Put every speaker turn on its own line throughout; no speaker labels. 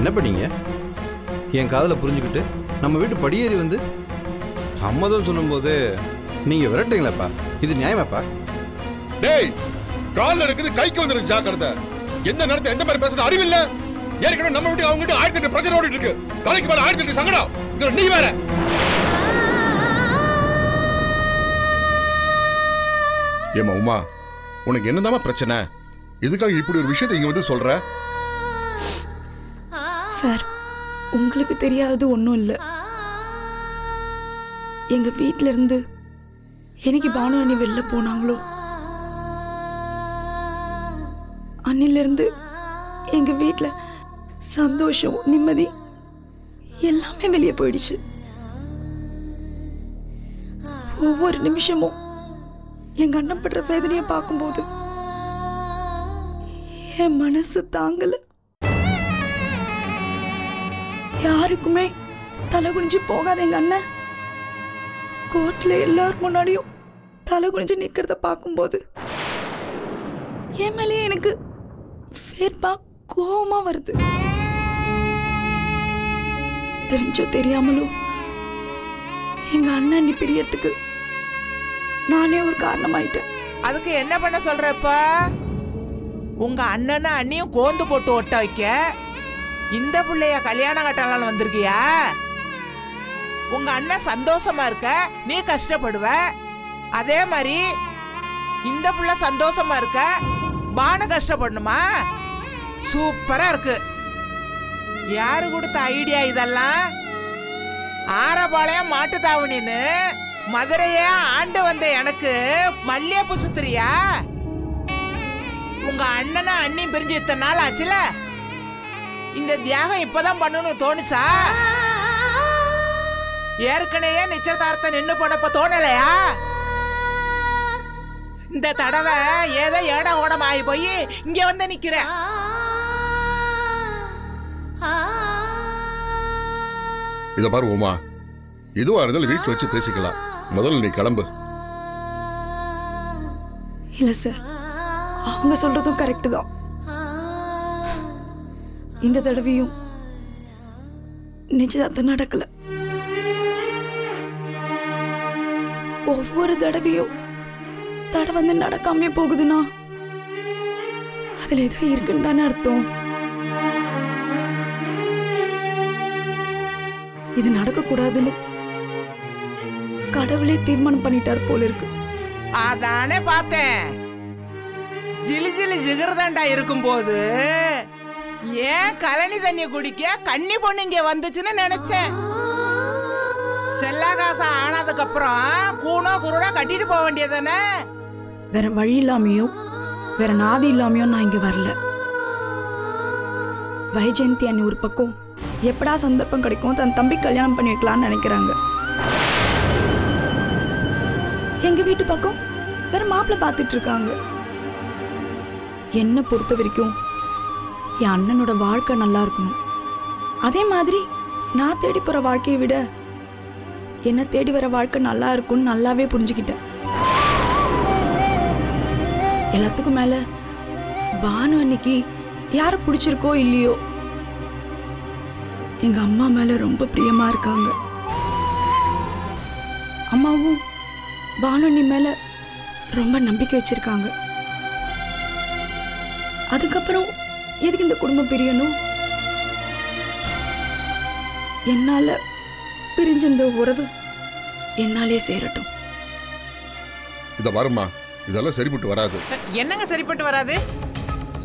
என்ன பண்ணீங்க? என் காதலை புரிஞ்சுக்கிட்டு நம்ம வீட்டு படியேறி வந்து சம்மதம் சொல்லும்போது நீங்க விரட்டுறீங்களாப்பா? இது நியாயமாப்பா?
டேய், கால்ல இருக்குது கைக்கு வந்துருக்கு, ஜாக்கிரதை. எந்த நேரத்துல எந்த மாதிரி பேசுறது அறிவில்ல. ஏற்கனவே நம்ம வீட்டு அவங்க வீட்டு 1008 பிரச்சனை ஓடிட்டு இருக்கு. தலைக்கு மேல 1008 சங்கடம். இதுல நீ வேற. ஏமா உமா, உனக்கு என்னதாமா பிரச்சனை? எதுக்காக இப்படி ஒரு விஷயத்தை இங்க வந்து சொல்ற?
சார், உங்களுக்கு தெரியாது ஒன்றும் இல்லை. எங்க வீட்டில இருந்து எனக்கு பானு அண்ணி வெளில போனாங்களோ அன்னிலிருந்து எங்க வீட்டில் சந்தோஷம், நிம்மதி எல்லாமே வெளியே போயிடுச்சு. ஒவ்வொரு நிமிஷமும் எங்க அண்ணன் படுற வேதனையை பார்க்கும்போது என் மனசு தாங்கல. யாருக்குமே தலை குனிஞ்சு போகாத எங்க அண்ணன் கோர்ட்ல எல்லாரும் முன்னாடியும் தலை குனிஞ்சு நிக்கிறத பார்க்கும்போது என் மேலே எனக்கு வேர்ப்பா கோவமா வருது. தெரிஞ்சோ தெரியாமலோ எங்க அண்ணன் நீ பிரியறதுக்கு நானே ஒரு காரணமாயிட்டேன்.
அதுக்கு என்ன பண்ண சொல்றப்ப? உங்க அண்ணனை அண்ணியும் கோந்து போட்டு ஒட்ட வைக்க இந்த பிள்ளைய கல்யாணம் கட்டலான்னு வந்திருக்கியா? உங்க அண்ணன் சந்தோஷமா இருக்க, நீ கஷ்டப்படுவ. அதே மாதிரி இந்த பிள்ளை சந்தோஷமா இருக்க, பானு கஷ்டப்படணுமா? சூப்பரா இருக்கு. யாரு கொடுத்த ஐடியா இதெல்லாம்? ஆரபாளையம் மாட்டு தாவணின்னு மதுரைய ஆண்டு வந்த எனக்கு மல்லிகைப்பூ சுத்துறியா? உங்க அண்ணனை அண்ணி பிரிஞ்சு இத்தனை நாள் ஆச்சுல, இந்த தியாகம் இப்பதான் பண்ணணும்னு தோணுச்சா? ஏற்கனவே நிச்சயதார்த்தம் நின்னு போனப்ப தோணலையா? இந்த தடவை ஏதோ ஏட ஓடம் ஆகி போய் இங்க வந்து நிக்கிற.
இத பாரு உமா, எதுவா இருந்தாலும் வீட்டுல வச்சு பேசிக்கலாம். முதல்ல நீ கிளம்பு.
இல்ல சார், அவங்க சொல்றதும் கரெக்ட் தான். இந்த தடவையும் நிச்சயதார்த்தம் நடக்கல. ஒவ்வொரு தடவையும் தடை வந்து நடக்காம போகுதுன்னா அதுல ஏதோ இருக்குன்னு தானே அர்த்தம். இது நடக்க கூடாதுன்னு கடவுளே தீர்மானம் பண்ணிட்டார் போல இருக்கு.
அதானே பார்த்தேன். ஜிலி ஜிலி ஜிகர்தாண்டா இருக்கும் போது ஏன் கழனி தண்ணி குடிக்க கன்னி பொண்ணு இங்க வந்துச்சுன்னு நினைச்சேன். செல்லாகாசம் ஆனதுக்கு அப்புறம் கூனோ குருடா கட்டிட்டு போக வேண்டியதானே.
வேற வழி இல்லாமையோ வேற நாதி இல்லாமையோ நான் இங்க வரல. வைஜெயந்தி அண்ணி ஒரு பக்கம் எப்படா சந்தர்ப்பம் கிடைக்கும் தன் தம்பி கல்யாணம் பண்ணி வைக்கலாம்னு நினைக்கிறாங்க. எங்க வீட்டு பக்கம் வேற மாப்பிள்ளை பார்த்துட்டு இருக்காங்க. என்ன பொறுத்த வரைக்கும் என் அண்ணனோட வாழ்க்கை நல்லா இருக்கணும். அதே மாதிரி நான் தேடி போற வாழ்க்கையை விட என்ன தேடி வர வாழ்க்கை நல்லா இருக்கும்னு நல்லாவே புரிஞ்சுக்கிட்டேன். எல்லாத்துக்கும் மேல பானு அன்னைக்கு யார பிடிச்சிருக்கோ இல்லையோ எங்க அம்மா மேல ரொம்ப பிரியமா இருக்காங்க. அம்மாவும் பானு அண்ணி மேல ரொம்ப நம்பிக்கை வச்சிருக்காங்க. அதுக்கப்புறம் எதுக்கு இந்த குடும்பம் பிரியணும்? என்னால பிரிஞ்ச இந்த உறவு என்னாலே சேரட்டும்.
இத பாருமா, இதெல்லாம் சரிப்பட்டு வராது.
என்னங்க சரிப்பட்டு வராது?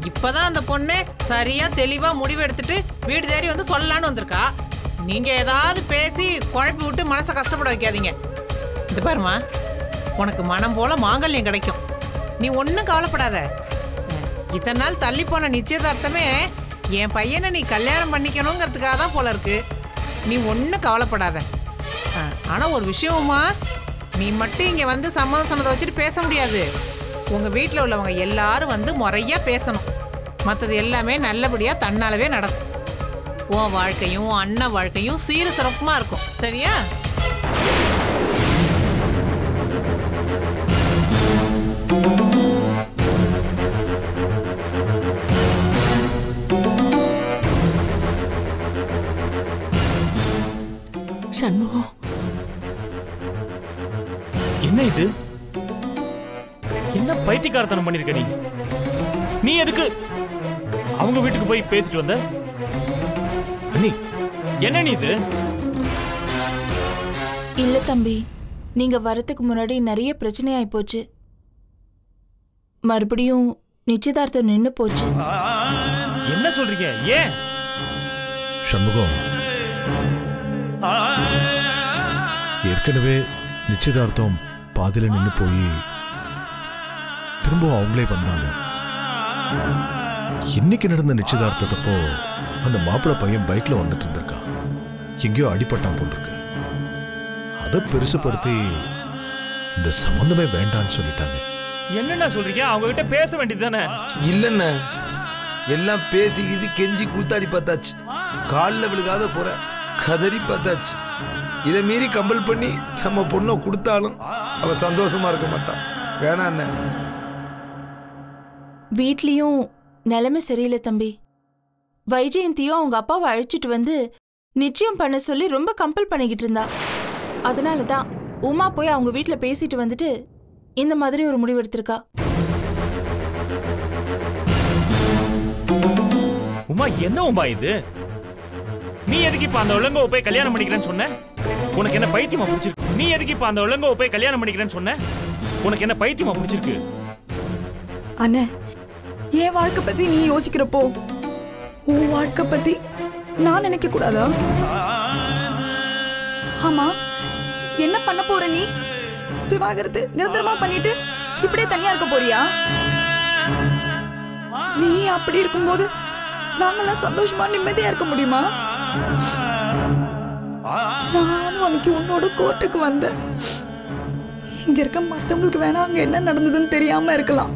இப்பதான் அந்த பொண்ணு சரியா தெளிவா முடிவு எடுத்துட்டு வீடு தேடி வந்து சொல்லலான்னு வந்திருக்கா. நீங்க ஏதாவது பேசி குழப்பி விட்டு மனசை கஷ்டப்பட வைக்காதீங்க. இது பாருமா, உனக்கு மனம் போல மாங்கல்யம் கிடைக்கும். நீ ஒன்றும் கவலைப்படாத. இத்தனை நாள் தள்ளி போன நிச்சயதார்த்தமே என் பையனை நீ கல்யாணம் பண்ணிக்கணுங்கிறதுக்காக தான் போல இருக்கு. நீ ஒன்றும் கவலைப்படாத. ஆனால் ஒரு விஷயமா, நீ மட்டும் இங்கே வந்து சம்மதம் சொன்னதை வச்சுட்டு பேச முடியாது. உங்கள் வீட்டில் உள்ளவங்க எல்லாரும் வந்து முறையாக பேசணும். மற்றது எல்லாமே நல்லபடியாக தன்னாலவே நடக்கும். உன் வாழ்க்கையும் அண்ணன் வாழ்க்கையும் சீர சிறப்புமாக இருக்கும். சரியா?
சண்முகம்,
என்ன இது? என்ன பைத்தியக்காரத்தனம் பண்ணிருக்க நீ? நீ எதுக்கு அவங்க வீட்டுக்கு போய் பேசிட்டு வந்த? அண்ணி, என்ன நீ இது?
இல்ல தம்பி, நீங்க வரதுக்கு முன்னாடி நிறைய பிரச்சனையாயி போச்சு. மறுபடியும் நிச்சயதார்த்தம் நின்னு போச்சு.
என்ன சொல்றீங்க? ஏன்?
சண்முகம், ஏற்கனவே நிச்சயதார்த்தம் பாதியில நின்று போய் திரும்பவும் அவங்களே வந்தாங்க. இன்னைக்கு நடந்த நிச்சயதார்த்தத்தப்போ அந்த மாப்பிள்ளை பையன் பைக்ல வந்துட்டு இருந்திருக்கான். எங்கேயோ அடிபட்டான் போட்டிருக்கு. அதை பெருசுப்படுத்தி இந்த சம்பந்தமே வேண்டான்னு சொல்லிட்டாங்க.
என்னென்ன சொல்றீங்க? அவங்க கிட்ட பேச வேண்டியது தானே?
இல்லைண்ண, எல்லாம் பேசி இது கெஞ்சி கூத்தாடி பார்த்தாச்சு. காலில் விழுகாத குறை கதறி பார்த்தாச்சு. இதை மீறி கம்பல் பண்ணி நம்ம பொண்ணை கொடுத்தாலும் அவ சந்தோஷமா இருக்க மாட்டான். வேணாம் அண்ணன்.
வீட்லயும் நிலைமை சரியில்லை தம்பி. வைஜெயந்தியும் அவங்க அப்பாவை அழைச்சிட்டு வந்து நிச்சயம் பண்ண சொல்லி ரொம்ப கம்பல் பண்ணிக்கிட்டு இருந்தா. அதனாலதான் உமா போய் அவங்க வீட்டுல பேசிட்டு வந்துட்டு இந்த மாதிரி ஒரு முடிவு எடுத்திருக்கா.
உமா, என்ன உமா இது? நீ எதுக்கு இப்ப அந்த ஒழுங்கோ போய் கல்யாணம் பண்ணிக்கிறேன்னு சொன்ன? உனக்கு என்ன பைத்தியமா பிடிச்சிருக்கு? நீ எதுக்கு இப்ப அந்த ஒழுங்கோ போய் கல்யாணம் பண்ணிக்கிறேன்னு சொன்ன? உனக்கு என்ன பைத்தியமா பிடிச்சிருக்கு?
அண்ணே, என் வாழ்க்கை பத்தி நீ யோசிக்கிறப்போ உன் வாழ்க்கை பத்தி நான் நினைக்க கூடாதா? ஆமா, என்ன பண்ண போற நீ? விவாகரத்து நிரந்தரமா பண்ணிட்டு இப்படியே தனியா இருக்க போறியா? நீ அப்படி இருக்கும்போது நாங்கெல்லாம் சந்தோஷமா நிம்மதியா இருக்க முடியுமா? நானும் அன்னைக்கு உன்னோட கோர்ட்டுக்கு வந்தேன். இங்க இருக்க மத்தவங்களுக்கு வேணா அங்க என்ன நடந்ததுன்னு தெரியாம இருக்கலாம்.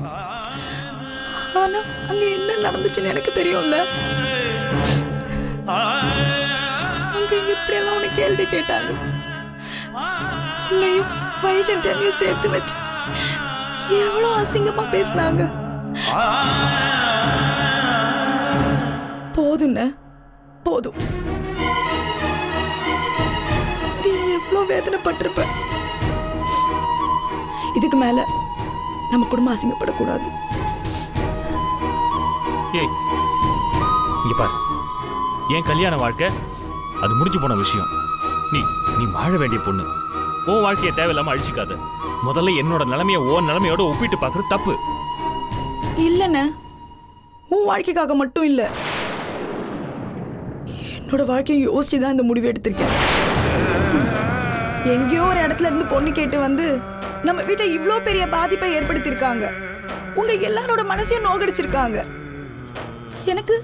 ஆனா அங்க என்ன நடந்துச்சுன்னு எனக்கு தெரியும்ல. அங்க இப்படி எல்லாம் உனக்கு கேள்வி கேட்டாங்க. உன்னையும் வைஜெயந்தியையும் சேர்த்து வச்சு எவ்வளவு அசிங்கமா பேசினாங்க. போதுன்னு போதும். நீ எவ்வளவு வேதனைப்பட்டிருப்ப. இதுக்கு மேல நம்ம குடும்பம் அசிங்கப்படக்கூடாது.
ஏய், இங்க பாரு, என் கல்யாண வாழ்க்கை அது முடிஞ்சு போன விஷயம். நீ நீ வாழ வேண்டிய பொண்ணு. உன் வாழ்க்கையை தேவையில்லாம அழிச்சிக்காத. முதல்ல என்னோட நிலைமைய உன் நிலைமையோட ஒப்பிட்டு பாக்குறது தப்பு.
இல்லைண்ண, உன் வாழ்க்கைக்காக மட்டும் இல்ல, என்னோட வாழ்க்கையை யோசிச்சுதான் இந்த முடிவு எடுத்திருக்கேன். எங்கேயோ ஒரு இடத்துல இருந்து பொண்ணு கேட்டு வந்து நம்ம வீட்டை இவ்ளோ பெரிய பாதிப்பை ஏற்படுத்தியிருக்காங்க. உங்க எல்லாரோட மனசையும் நோகடிச்சிருக்காங்க. எனக்கு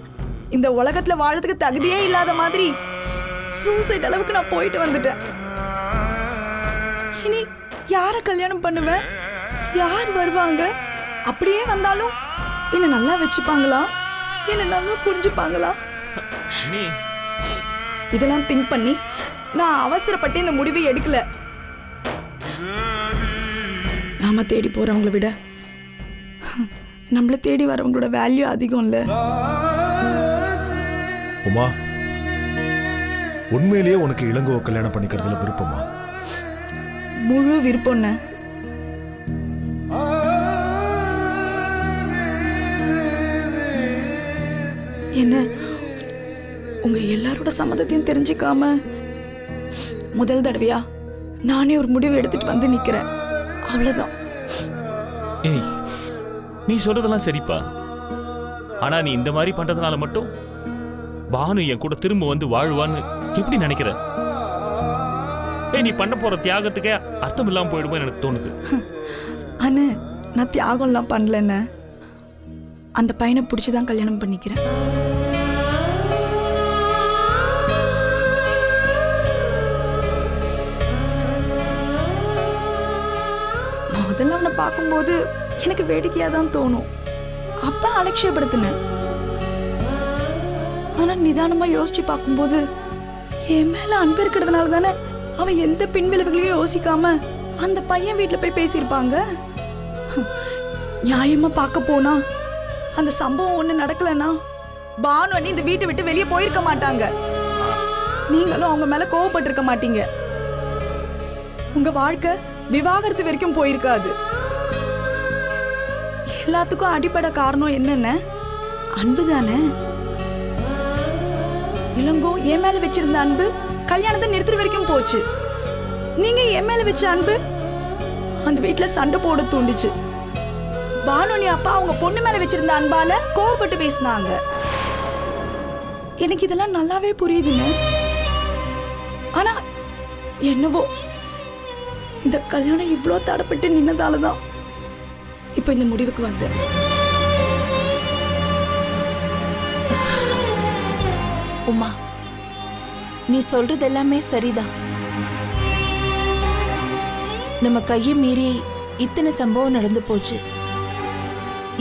இந்த உலகத்துல வாழறதுக்கு தகுதியே இல்லாத மாதிரி சூசைட் அளவுக்கு நான் போயிட்டு வந்துட்டேன். இனி யார கல்யாணம் பண்ணுவேன்? யார் வருவாங்க? அப்படியே வந்தாலும் என்ன நல்லா வச்சுப்பாங்களா? என்ன நல்லா புரிஞ்சுப்பாங்களா? இதெல்லாம் திங்க் பண்ணி நான் அவசரப்பட்டு இந்த முடிவை எடுக்கல. நாம தேடி போறவங்களை விட நம்மள தேடி வரவங்களோட வேல்யூ அதிகம் இல்ல?
உமா, உண்மையிலேயே உனக்கு இளங்கோவை கல்யாணம் பண்ணிக்கிறதுல விருப்பமா?
முழு விருப்பம். என்ன உங்க எல்லாரோட சம்மதத்தையும் தெரிஞ்சுக்காம முதல் தடவையா நானே ஒரு முடிவு எடுத்துட்டு வந்து நிக்கிறேன். அவ்வளவுதான்.
ஏய், நீ சொல்றதெல்லாம் சரிப்பா. ஆனா நீ இந்த மாதிரி பண்றதுனால மட்டும் பானு என் கூட திரும்ப வந்து வாழ்வான்னு எப்படி நினைக்கிற? ஏய், நீ பண்ண போற தியாகத்துக்கே அர்த்தம் இல்லாம போயிடுமோ எனக்கு தோணுது.
அண்ணே, நான் தியாகம்லாம் பண்ணலன்னு. அந்த பையனை பிடிச்சுதான் கல்யாணம் பண்ணிக்கிறேன். முதல்ல அவனை பார்க்கும்போது எனக்கு வேடிக்கையா தான் தோணும். அப்ப அலட்சியப்படுத்தினேன். ஆனா நிதானமா யோசிச்சு பார்க்கும்போது என் மேல அன்பு இருக்கிறதுனால தானே அவன் எந்த பின்விளைவுகளையும் யோசிக்காம அந்த பையன் வீட்டுல போய் பேசியிருப்பாங்க. நியாயமா பார்க்க போனா அந்த சம்பவம் ஒண்ணு நடக்கலன்னா பானு அண்ணி இந்த வீட்டை விட்டு வெளியே போயிருக்க மாட்டாங்க. நீங்களும் அவங்க மேல கோவப்பட்டிருக்க மாட்டீங்க. உங்க வாழ்க்கை விவாகரத்து வரைக்கும் போயிருக்காது. எல்லாத்துக்கும் அடிப்படை காரணம் என்னென்ன? அன்பு தானே. இளங்கோ என் மேல வச்சிருந்த அன்பு கல்யாணத்தை நிறுத்துற வரைக்கும் போச்சு. நீங்க என் மேல வச்ச அன்பு அந்த வீட்டுல சண்டை போட தூண்டுச்சு. பானோனி அப்பா அவங்க பொண்ணு மேல வச்சிருந்த அன்பால கோவப்பட்டு பேசினாங்க. எனக்கு இதெல்லாம் நல்லாவே புரியுதுங்க. ஆனா என்னவோ இந்த கல்யாணம் இவ்ளோ தடப்பட்டு நின்னதாலதான் இப்ப இந்த முடிவுக்கு வந்தேன்.
உமா, நீ சொல்றது எல்லாமே சரிதான். நம்ம கையை மீறி இத்தனை சம்பவம் நடந்து போச்சு.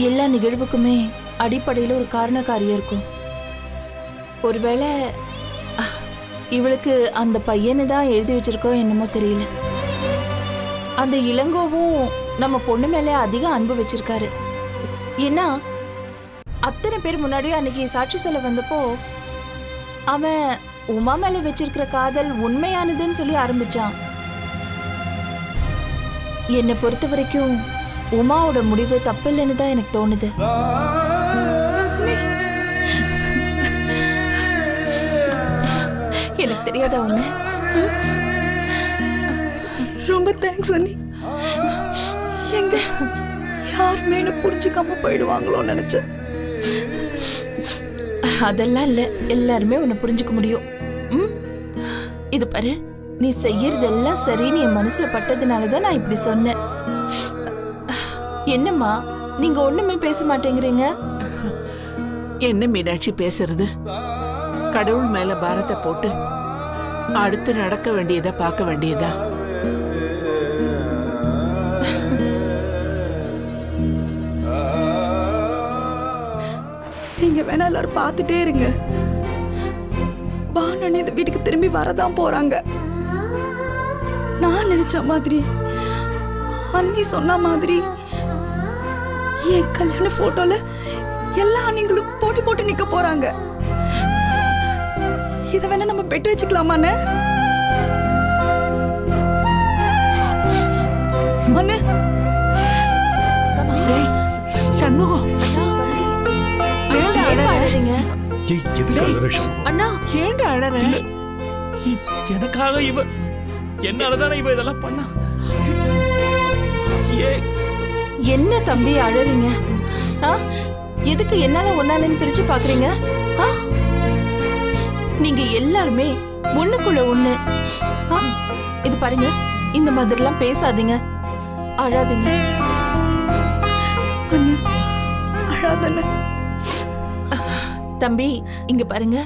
எல்லா நிகழ்வுக்குமே அடிப்படையில் ஒரு காரணக்காரியம் இருக்கும். ஒருவேளை இவளுக்கு அந்த பையனை தான் எழுதி வச்சிருக்கோ என்னமோ தெரியல. அந்த இளங்கோவும் நம்ம பொண்ணு மேலே அதிக அன்பு வச்சிருக்காரு. ஏன்னா அத்தனை பேர் முன்னாடி அன்னைக்கு சாட்சி சொல்ல வந்தப்போ அவன் உமா மேல வச்சிருக்கிற காதல் உண்மையானதுன்னு சொல்லி ஆரம்பிச்சான். என்னை பொறுத்த வரைக்கும் உமாவோட முடிவு தப்பில்லைன்னு தான் எனக்கு தோணுது. எனக்கு தெரியாதா உன்ன?
ரொம்ப தேங்க்ஸ் அண்ணி. எங்க யாருமே என்ன புரிஞ்சுக்காம போயிடுவாங்களோன்னு நினைச்சேன்.
அதெல்லாம் இல்ல, எல்லாருமே உன்னை புரிஞ்சுக்க முடியும். இது பாரு, நீ செய்யறதெல்லாம் சரின்னு என் மனசுல பட்டதுனாலதான் நான் இப்படி சொன்னேன். என்னம்மா நீங்க ஒண்ணுமே பேச மாட்டேங்கிறீங்க?
என்ன மீனாட்சி பேசுறது? கடவுள் மேல பாரத்தை போட்டு அடுத்து நடக்க வேண்டியதை பார்க்க வேண்டியதா?
நீங்க வேணா எல்லாரும் பார்த்துட்டே இருங்க. பானு இந்த வீட்டுக்கு திரும்பி வரதான் போறாங்க. நான் நினைச்ச மாதிரி, அண்ணி சொன்ன மாதிரி என் கல்யாண போட்டோல எல்லா அண்ணிங்களும் போட்டி போட்டு நிக்க போறாங்க. இத வேணா நம்ம பெட்டு வச்சுக்கலாமாண்ணே? அண்ணே,
சண்முகம்
அண்ணா
ஏண்டா அழற?
எனக்காக இவ என்னாலதானே இவ இதெல்லாம் பண்ணா.
என்ன தம்பி அழறீங்க? எதுக்கு என்னால ஒன்னாலன்னு பிரிச்சு பாக்குறீங்க? நீங்க எல்லாருமே ஒண்ணுக்குள்ள ஒண்ணு. இது பாருங்க, இந்த மாதிரிலாம் பேசாதீங்க, அழாதீங்க.
அழாதண்ணே.
தம்பி இங்க பாருங்க,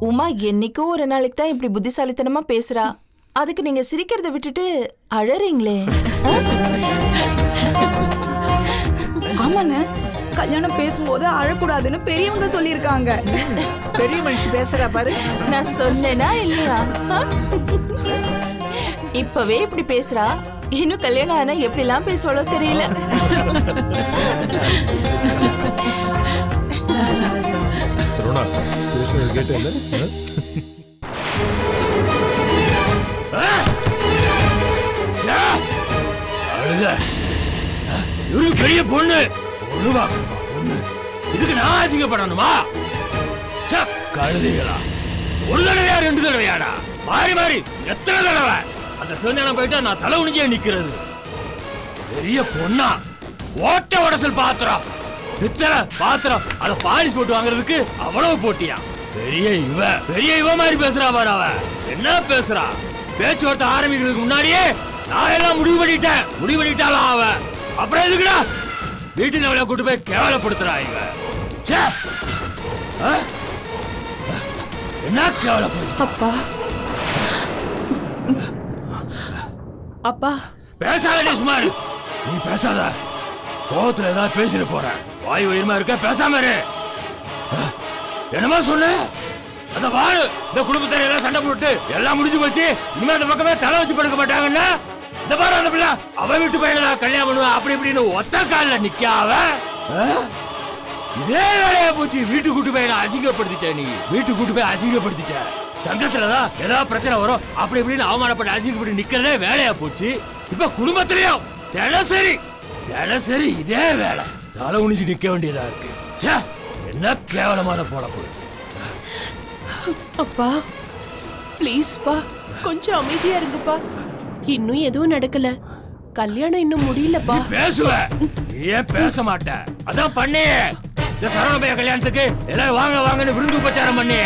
உமா என்னைக்கோ ஒரு நாளைக்கு தான் இப்படி புத்திசாலித்தனமா பேசுறா. அதுக்கு நீங்க சிரிக்கிறத விட்டுட்டு அழறீங்களே.
ஆமாண்ணே, கல்யாணம் பேசும்போது அழக்கூடாதுன்னு பெரியவங்க சொல்லியிருக்காங்க.
பெரிய மனுஷி பேசுறா பாரு.
நான் சொன்னேனா இல்லையா? இப்பவே இப்படி பேசுறா, இன்னும் கல்யாணம் ஆனா எப்படிலாம் பேசுவாளோ தெரியல.
சரவணா, பேசுறது கேட்டேல்ல?
இவரு பெரிய பொண்ணு, பொண்ணு இதுக்கு நான் ஆசைப்படணுமா? கழுதிகளா? ஒரு தடவையா ரெண்டு தடவையாடா? மாறி மாறி எத்தனை தடவை? அந்த சிவஞானம் போயிட்டா நான் தலை உணிஞ்சே நிக்கிறது. பெரிய பொண்ணா, ஓட்ட உடசல் பாத்திரம், பித்தளை பாத்திரம், அத பாலிஷ் போட்டு வாங்குறதுக்கு அவ்வளவு போட்டியா? பெரிய இவ மாதிரி பேசுறா பாரு. அவ என்ன பேசுறா? பேச்சுவார்த்தை ஆரம்பிக்கிறதுக்கு முன்னாடியே நான் எல்லாம் முடிவு பண்ணிட்டாலும் அவ அப்புறம் எதுக்குடா வீட்டுக்கு அவளை கூட்டு போய் கேவலப்படுத்துறா இவ? என்ன கேவலப்படுத்த?
அப்பா
அப்பா
பேசாத, சுமாரு நீ பேசாத. கோவத்துல ஏதாவது பேசிட்டு போற, வாய் உயிரமா இருக்க, பேசாம இரு. என்னமா சொன்ன? அந்த வாழு இந்த குடும்பத்தார எல்லாம் சண்டை போட்டு எல்லாம் முடிஞ்சு போச்சு. இனிமே அந்த பக்கமே தலை வச்சு படுக்க மாட்டாங்கன்னா இந்த பாரு அந்த பிள்ளை அவன் வீட்டு பையனை கல்யாணம் பண்ணுவா அப்படி இப்படின்னு ஒத்த காலில் நிக்காவ. இதே வேலையா போச்சு. வீட்டு கூட்டு போய் அசிங்கப்படுத்திட்ட. நீ வீட்டு கூட்டு போய் அசிங்கப்படுத்திட்ட. சங்கத்துலதான் ஏதாவது பிரச்சனை வரும் அப்படி இப்படின்னு அவமானப்பட்டு அசிங்கப்பட்டு நிக்கிறதே வேலையா போச்சு. இப்ப குடும்பத்திலயும் தினசரி இதே வேலை. தலை குனிஞ்சு நிக்க வேண்டியதா இருக்கு. என்ன கேவலமான போடப்பு.
அப்பா ப்ளீஸ்ப்பா கொஞ்சம் அமைதியா இருங்கப்பா. இன்னும் எதுவும் நடக்கல, கல்யாணம் இன்னும் முடியலப்பா.
பேசுவ ஏன் பேச மாட்ட? அதான் பண்ணி இந்த சரவணபைய கல்யாணத்துக்கு எல்லாரும் வாங்க வாங்கன்னு விருந்து உபச்சாரம் பண்ணி,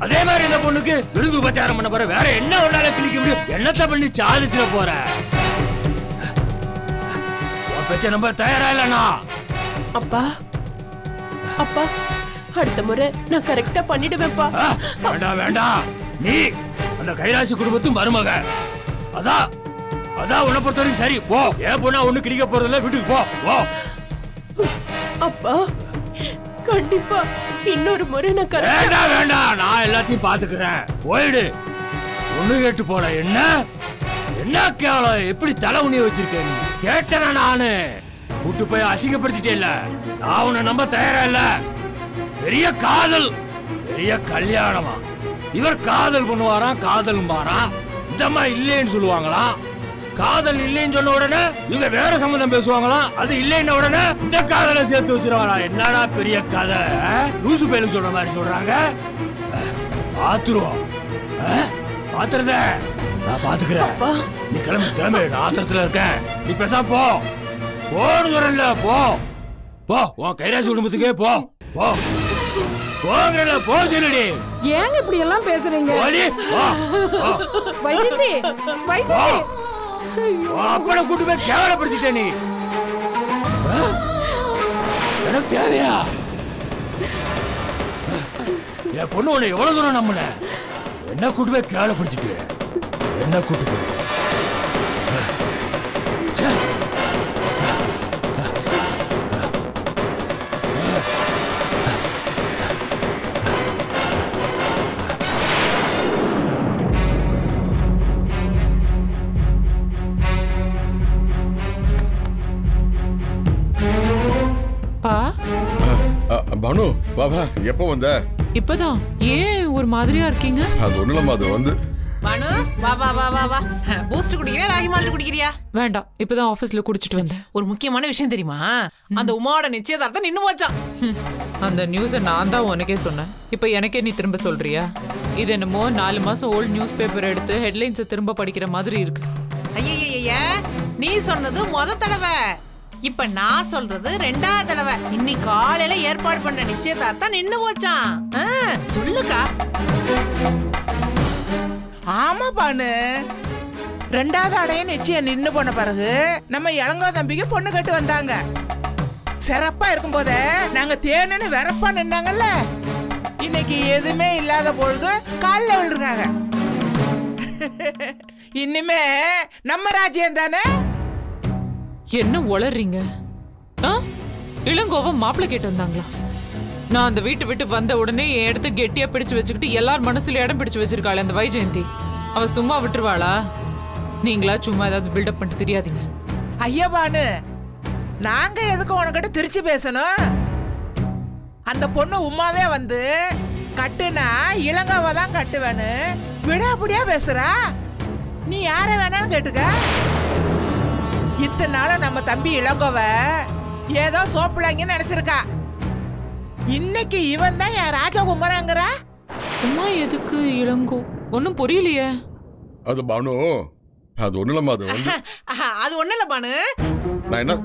அதே மாதிரி இந்த பொண்ணுக்கு விருந்து உபச்சாரம் பண்ண போற. வேற என்ன ஒன்னால கிளிக்க முடியும்? என்னத்தை பண்ணி சாதிச்சுட போற? பேச்ச நம்பர் தயாரா இல்லனா?
அப்பா அப்பா அடுத்த முறை நான் கரெக்டா பண்ணிடுவேன்ப்பா.
வேண்டாம், நீ அந்த கைலாசி குடும்பத்து மருமக. அதான் உன்னை பொறுத்த வரைக்கும் சரி. போ, ஏன் பொண்ணா ஒண்ணு கிளிக்க போறதில்ல, வீட்டுக்கு போ.
அப்பா கண்டிப்பா இன்னொரு முறை நான் கரெக்டா.
வேண்டாம், நான் எல்லாத்தையும் பாத்துக்கிறேன். போயிடு. ஒண்ணு கேட்டு போல. என்ன கேவலம், எப்படி தலை உண்ணிய வச்சிருக்கேன்? கேட்டனா நானு கூட்டு போய் அசிங்கப்படுத்திட்டே இல்ல. நான் உன்னை நம்ப தயாரா இல்ல. பெரிய காதல், பெரிய கல்யாணமா? இவர் காதல் பண்ணுவாராம், காதல் மாறாம். இந்த அம்மா இல்லைன்னு சொல்லுவாங்களாம். காதல் இல்லைன்னு சொன்ன உடனே இவங்க வேற சம்பந்தம் பேசுவாங்களாம். அது இல்லைன்னு உடனே இந்த காதலை சேர்த்து வச்சிருவாங்களா? என்னடா பெரிய கதை? லூசு பேருக்கு சொல்ற மாதிரி சொல்றாங்க. பாத்துருவோம், பாத்துறத நான் பாத்துக்கிறேன். நீ கிளம்பு, நான் ஆத்திரத்துல இருக்கேன். நீ பேசாம போன்னு சொல்றல. போ, உன் கைலாசி குடும்பத்துக்கே போ. போங்கல, போ சொல்லுடி.
ஏன் இப்படி எல்லாம் பேசுறீங்க?
அப்பட கூட்டு போய் கேவலப்படுத்திட்ட நீ. எனக்கு தேவையா? என் பொண்ணு உன்னை எவ்வளவு தூரம் நம்புன? என்ன கூட்டு போய் கேவலப்படுத்திட்டு, என்ன கூட்டு போய்
பானு, வா. எப்போ வந்த?
இப்பதான். ஏன் ஒரு மாதிரியா இருக்கீங்க?
அது ஒண்ணுலமா, அது வந்து
பானு, வா. பூஸ்ட் குடிக்கிறியா, ராகி மால்ட் குடிக்கிறியா?
வேண்டாம், இப்பதான் ஆபீஸ்ல குடிச்சிட்டு வந்தேன்.
ஒரு முக்கியமான விஷயம் தெரியுமா? அந்த உமாவோட நிச்சயதார்த்தம் நின்னு போச்சாம்.
அந்த நியூஸை நான் தான் உனக்கே சொன்னேன். இப்ப எனக்கே நீ திரும்ப சொல்றியா? இது என்னமோ 4 மாசம் ஓல்ட் நியூஸ் பேப்பர் எடுத்து ஹெட்லைன்ஸை திரும்ப படிக்கிற மாதிரி இருக்கு.
ஐயா, நீ சொன்னது முத தடவை, இப்ப நான் சொல்றது 2வது தடவை. இன்னைக்கு காலையில ஏற்பாடு பண்ண நிச்சயதார்த்தம் நின்னு போச்சான். சொல்லுக்கா.
ஆமா பானு, 2வது அடைய நிச்சயம் நின்னு போன பிறகு நம்ம இளங்கோ தம்பிக்கு பொண்ணு கட்டு வந்தாங்க. சிறப்பா இருக்கும் போதே நாங்க தேனு வெறப்பா நின்னாங்கல்ல. இன்னைக்கு எதுவுமே இல்லாத பொழுது காலில் விழுறாங்க. இனிமே நம்ம ராஜ்யம் தானே.
என்ன உளறீங்க? இளங்கோவ மாப்பிள்ளை கேட்டு வந்தாங்களா? நான் அந்த வீட்டு விட்டு வந்த உடனே என் இடத்த கெட்டியா பிடிச்சு வச்சுக்கிட்டு எல்லார் மனசுல இடம் பிடிச்சு வச்சிருக்காள் அந்த வைஜெயந்தி. அவ சும்மா விட்டுருவாளா? நீங்களா சும்மா ஏதாவது பில்டப் பண்ணிட்டு தெரியாதீங்க.
ஐயா பானு, நாங்க எதுக்கு உனக்கிட்ட திருச்சி பேசணும்? அந்த பொண்ணு உமாவே வந்து கட்டுனா இளங்கோவை தான் கட்டுவேன்னு விடாபடியா பேசுறா. நீ யார வேணாலும் கேட்டுக்க. இத்தனை நாள நம்ம தம்பி இளங்கோவை ஏதோ சோப்பிளாங்கன்னு நினைச்சிருக்கா. இன்னைக்கு இவன் தான் என் ராஜகுமாரங்கிறா.
அம்மா எதுக்கு இளங்கோ? ஒன்னும் புரியலையே.
அது பானு, அது ஒண்ணுலமா, அது வந்து
அது ஒண்ணு இல்ல பானு.
நான் என்ன,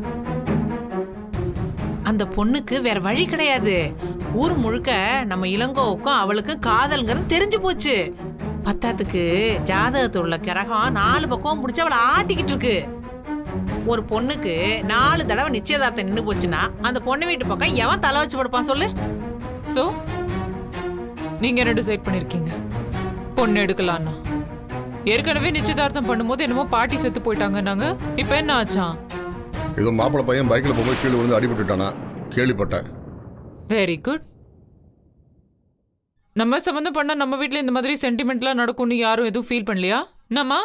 அந்த பொண்ணுக்கு வேற வழி கிடையாது. ஊர் முழுக்க நம்ம இளங்கோவுக்கும் அவளுக்கும் காதல்ங்கிறது தெரிஞ்சு போச்சு. பத்தாத்துக்கு ஜாதகத்துல உள்ள கிரகம் 4 பக்கம் முடிச்சு அவளை ஆட்டிக்கிட்டு இருக்கு. ஒரு பொண்ணுக்கு 4 தடவை நிச்சயதார்த்தம் நின்னு போச்சுன்னா அந்த பொண்ணு வீட்டு பக்கம் எவன் தலை வச்சு படுப்பான் சொல்லு?
சோ நீங்க என்ன டிசைட் பண்ணிருக்கீங்க? பொண்ணு எடுக்கலாம்னா? ஏற்கனவே நிச்சயதார்த்தம் பண்ணும்போது என்னமோ பாட்டி செத்து போயிட்டாங்க. நாங்க இப்ப என்ன ஆச்சான்?
ஏதோ மாப்பிள்ளை பையன் பைக்ல போய் கீழே விழுந்து அடிபட்டுட்டானா கேள்விப்பட்டேன்.
Very good. நம்ம சம்பந்தம் பண்ணா நம்ம வீட்டுல இந்த மாதிரி சென்டிமெண்ட்லாம் நடக்கும்னு யாரும் எதுவும் ஃபீல் பண்ணலையா? நம்ம